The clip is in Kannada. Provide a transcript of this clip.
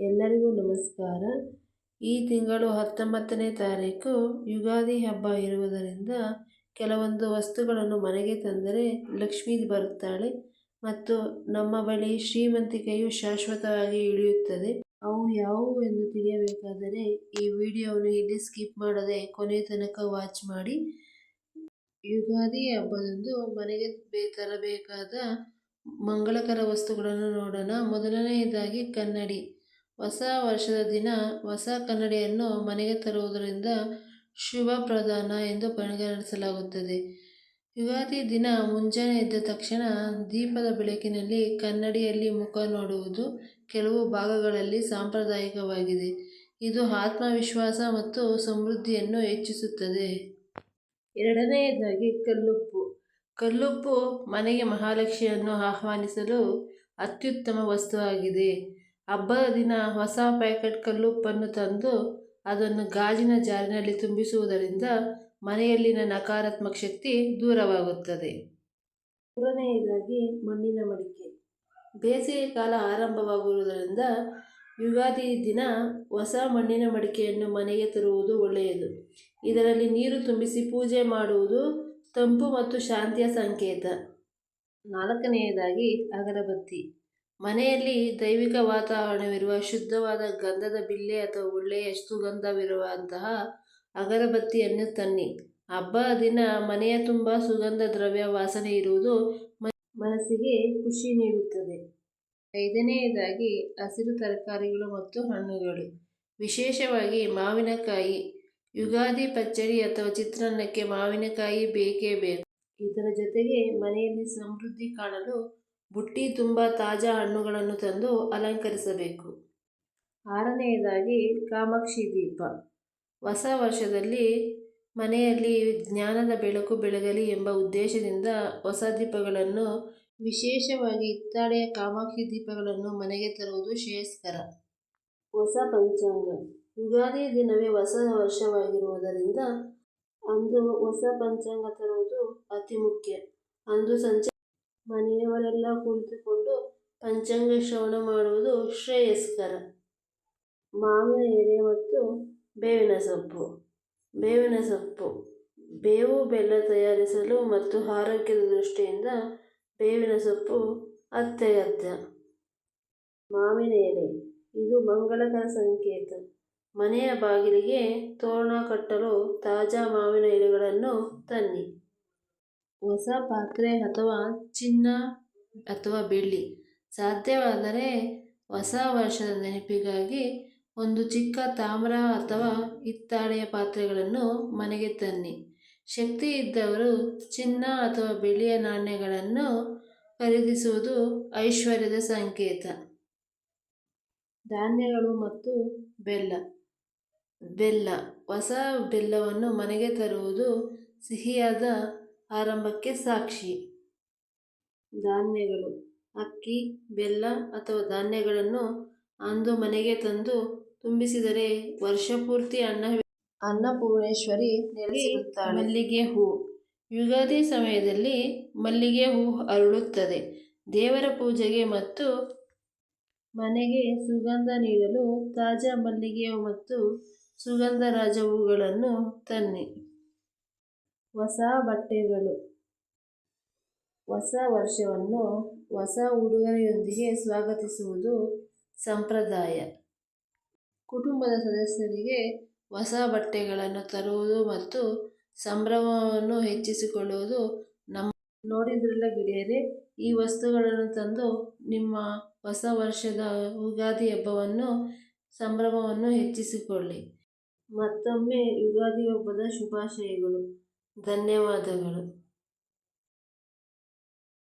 ಎಲ್ಲರಿಗೂ ನಮಸ್ಕಾರ. ಈ ತಿಂಗಳು 19ನೇ ತಾರೀಕು ಯುಗಾದಿ ಹಬ್ಬ ಇರುವುದರಿಂದ ಕೆಲವೊಂದು ವಸ್ತುಗಳನ್ನು ಮನೆಗೆ ತಂದರೆ ಲಕ್ಷ್ಮೀ ಬರುತ್ತಾಳೆ ಮತ್ತು ನಮ್ಮ ಬಳಿ ಶ್ರೀಮಂತಿಕೆಯು ಶಾಶ್ವತವಾಗಿ ಇಳಿಯುತ್ತದೆ. ಅವು ಯಾವುವು ಎಂದು ತಿಳಿಯಬೇಕಾದರೆ ಈ ವಿಡಿಯೋವನ್ನು ಇಲ್ಲಿ ಸ್ಕಿಪ್ ಮಾಡದೆ ಕೊನೆ ತನಕ ವಾಚ್ ಮಾಡಿ. ಯುಗಾದಿ ಹಬ್ಬದಂದು ಮನೆಗೆ ತರಬೇಕಾದ ಮಂಗಳಕರ ವಸ್ತುಗಳನ್ನು ನೋಡೋಣ. ಮೊದಲನೆಯದಾಗಿ ಕನ್ನಡಿ. ಹೊಸ ವರ್ಷದ ದಿನ ಹೊಸ ಕನ್ನಡಿಯನ್ನು ಮನೆಗೆ ತರುವುದರಿಂದ ಶುಭ ಪ್ರದಾನ ಎಂದು ಪರಿಗಣಿಸಲಾಗುತ್ತದೆ. ಯುಗಾದಿ ದಿನ ಮುಂಜಾನೆ ಎದ್ದ ತಕ್ಷಣ ದೀಪದ ಬೆಳಕಿನಲ್ಲಿ ಕನ್ನಡಿಯಲ್ಲಿ ಮುಖ ನೋಡುವುದು ಕೆಲವು ಭಾಗಗಳಲ್ಲಿ ಸಾಂಪ್ರದಾಯಿಕವಾಗಿದೆ. ಇದು ಆತ್ಮವಿಶ್ವಾಸ ಮತ್ತು ಸಮೃದ್ಧಿಯನ್ನು ಹೆಚ್ಚಿಸುತ್ತದೆ. ಎರಡನೆಯದಾಗಿ ಕಲ್ಲುಪ್ಪು. ಕಲ್ಲುಪ್ಪು ಮನೆಗೆ ಮಹಾಲಕ್ಷ್ಮಿಯನ್ನು ಆಹ್ವಾನಿಸಲು ಅತ್ಯುತ್ತಮ ವಸ್ತುವಾಗಿದೆ. ಹಬ್ಬದ ದಿನ ಹೊಸ ಪ್ಯಾಕೆಟ್ ಕಲ್ಲುಪ್ಪನ್ನು ತಂದು ಅದನ್ನು ಗಾಜಿನ ಜಾರಿನಲ್ಲಿ ತುಂಬಿಸುವುದರಿಂದ ಮನೆಯಲ್ಲಿನ ನಕಾರಾತ್ಮಕ ಶಕ್ತಿ ದೂರವಾಗುತ್ತದೆ. ಮೂರನೆಯದಾಗಿ ಮಣ್ಣಿನ ಮಡಿಕೆ. ಬೇಸಿಗೆ ಕಾಲ ಆರಂಭವಾಗುವುದರಿಂದ ಯುಗಾದಿ ದಿನ ಹೊಸ ಮಣ್ಣಿನ ಮಡಿಕೆಯನ್ನು ಮನೆಗೆ ತರುವುದು ಒಳ್ಳೆಯದು. ಇದರಲ್ಲಿ ನೀರು ತುಂಬಿಸಿ ಪೂಜೆ ಮಾಡುವುದು ತಂಪು ಮತ್ತು ಶಾಂತಿಯ ಸಂಕೇತ. ನಾಲ್ಕನೆಯದಾಗಿ ಅಗರಬತ್ತಿ. ಮನೆಯಲ್ಲಿ ದೈವಿಕ ವಾತಾವರಣವಿರುವ ಶುದ್ಧವಾದ ಗಂಧದ ಬಿಲ್ಲೆ ಅಥವಾ ಒಳ್ಳೆಯ ಸುಗಂಧವಿರುವಂತಹ ಅಗರಬತ್ತಿಯನ್ನು ತನ್ನಿ. ಹಬ್ಬದ ದಿನ ಮನೆಯ ತುಂಬ ಸುಗಂಧ ದ್ರವ್ಯ ವಾಸನೆ ಇರುವುದು ಮನಸ್ಸಿಗೆ ಖುಷಿ ನೀಡುತ್ತದೆ. ಐದನೆಯದಾಗಿ ಹಸಿರು ತರಕಾರಿಗಳು ಮತ್ತು ಹಣ್ಣುಗಳು, ವಿಶೇಷವಾಗಿ ಮಾವಿನಕಾಯಿ. ಯುಗಾದಿ ಪಚ್ಚಡಿ ಅಥವಾ ಚಿತ್ರಾನ್ನಕ್ಕೆ ಮಾವಿನಕಾಯಿ ಬೇಕೇ ಬೇಕು. ಇದರ ಜೊತೆಗೆ ಮನೆಯಲ್ಲಿ ಸಮೃದ್ಧಿ ಕಾಣಲು ಬುಟ್ಟಿ ತುಂಬ ತಾಜಾ ಹಣ್ಣುಗಳನ್ನು ತಂದು ಅಲಂಕರಿಸಬೇಕು. ಆರನೆಯದಾಗಿ ಕಾಮಾಕ್ಷಿ ದೀಪ. ಹೊಸ ವರ್ಷದಲ್ಲಿ ಮನೆಯಲ್ಲಿ ಜ್ಞಾನದ ಬೆಳಕು ಬೆಳಗಲಿ ಎಂಬ ಉದ್ದೇಶದಿಂದ ಹೊಸ ದೀಪಗಳನ್ನು, ವಿಶೇಷವಾಗಿ ಹಿತ್ತಾಳೆಯ ಕಾಮಾಕ್ಷಿ ದೀಪಗಳನ್ನು ಮನೆಗೆ ತರುವುದು ಶ್ರೇಯಸ್ಕರ. ಹೊಸ ಪಂಚಾಂಗ. ಯುಗಾದಿ ದಿನವೇ ಹೊಸ ವರ್ಷವಾಗಿರುವುದರಿಂದ ಅಂದು ಹೊಸ ಪಂಚಾಂಗ ತರುವುದು ಅತಿ ಮುಖ್ಯ. ಅಂದು ಸಂಜೆ ಮನೆಯವರೆಲ್ಲ ಕುಳಿತುಕೊಂಡು ಪಂಚಾಂಗ ಶ್ರವಣ ಮಾಡುವುದು ಶ್ರೇಯಸ್ಕರ. ಮಾವಿನ ಎಲೆ ಮತ್ತು ಬೇವಿನ ಸೊಪ್ಪು. ಬೇವಿನ ಸೊಪ್ಪು ಬೇವು ಬೆಲ್ಲ ತಯಾರಿಸಲು ಮತ್ತು ಆರೋಗ್ಯದ ದೃಷ್ಟಿಯಿಂದ ಬೇವಿನ ಸೊಪ್ಪು ಅತ್ಯಗತ್ಯ. ಮಾವಿನ ಎಲೆ ಇದು ಮಂಗಳಕರ ಸಂಕೇತ. ಮನೆಯ ಬಾಗಿಲಿಗೆ ತೋರಣ ಕಟ್ಟಲು ತಾಜಾ ಮಾವಿನ ಎಲೆಗಳನ್ನು ತನ್ನಿ. ಹೊಸ ಪಾತ್ರೆ ಅಥವಾ ಚಿನ್ನ ಅಥವಾ ಬೆಳ್ಳಿ. ಸಾಧ್ಯವಾದರೆ ಹೊಸ ವರ್ಷದ ನೆನಪಿಗಾಗಿ ಒಂದು ಚಿಕ್ಕ ತಾಮ್ರ ಅಥವಾ ಹಿತ್ತಾಳೆಯ ಪಾತ್ರೆಗಳನ್ನು ಮನೆಗೆ ತನ್ನಿ. ಶಕ್ತಿ ಇದ್ದವರು ಚಿನ್ನ ಅಥವಾ ಬೆಳ್ಳಿಯ ನಾಣ್ಯಗಳನ್ನು ಖರೀದಿಸುವುದು ಐಶ್ವರ್ಯದ ಸಂಕೇತ. ಧಾನ್ಯಗಳು ಮತ್ತು ಬೆಲ್ಲ. ಬೆಲ್ಲ. ಹೊಸ ಬೆಲ್ಲವನ್ನು ಮನೆಗೆ ತರುವುದು ಸಿಹಿಯಾದ ಆರಂಭಕ್ಕೆ ಸಾಕ್ಷಿ. ಧಾನ್ಯಗಳು. ಅಕ್ಕಿ, ಬೆಲ್ಲ ಅಥವಾ ಧಾನ್ಯಗಳನ್ನು ಅಂದು ಮನೆಗೆ ತಂದು ತುಂಬಿಸಿದರೆ ವರ್ಷಪೂರ್ತಿ ಅನ್ನಪೂರ್ಣೇಶ್ವರಿ ನೆಲೆಸಿರುತ್ತಾಳೆ. ಮಲ್ಲಿಗೆ ಹೂ. ಯುಗಾದಿ ಸಮಯದಲ್ಲಿ ಮಲ್ಲಿಗೆ ಹೂ ಅರಳುತ್ತದೆ. ದೇವರ ಪೂಜೆಗೆ ಮತ್ತು ಮನೆಗೆ ಸುಗಂಧ ನೀಡಲು ತಾಜಾ ಮಲ್ಲಿಗೆ ಮತ್ತು ಸುಗಂಧರಾಜ ಹೂಗಳನ್ನು ತನ್ನಿ. ಹೊಸ ಬಟ್ಟೆಗಳು. ಹೊಸ ವರ್ಷವನ್ನು ಹೊಸ ಉಡುಗೊರೆಯೊಂದಿಗೆ ಸ್ವಾಗತಿಸುವುದು ಸಂಪ್ರದಾಯ. ಕುಟುಂಬದ ಸದಸ್ಯರಿಗೆ ಹೊಸ ಬಟ್ಟೆಗಳನ್ನು ತರುವುದು ಮತ್ತು ಸಂಭ್ರಮವನ್ನು ಹೆಚ್ಚಿಸಿಕೊಳ್ಳುವುದು ನೋಡಿದ್ರಲ್ಲ ಗೆಳೆಯರೇ, ಈ ವಸ್ತುಗಳನ್ನು ತಂದು ನಿಮ್ಮ ಹೊಸ ವರ್ಷದ ಯುಗಾದಿ ಹಬ್ಬವನ್ನು ಸಂಭ್ರಮವನ್ನು ಹೆಚ್ಚಿಸಿಕೊಳ್ಳಿ. ಮತ್ತೊಮ್ಮೆ ಯುಗಾದಿ ಹಬ್ಬದ ಶುಭಾಶಯಗಳು. ಧನ್ಯವಾದಗಳು.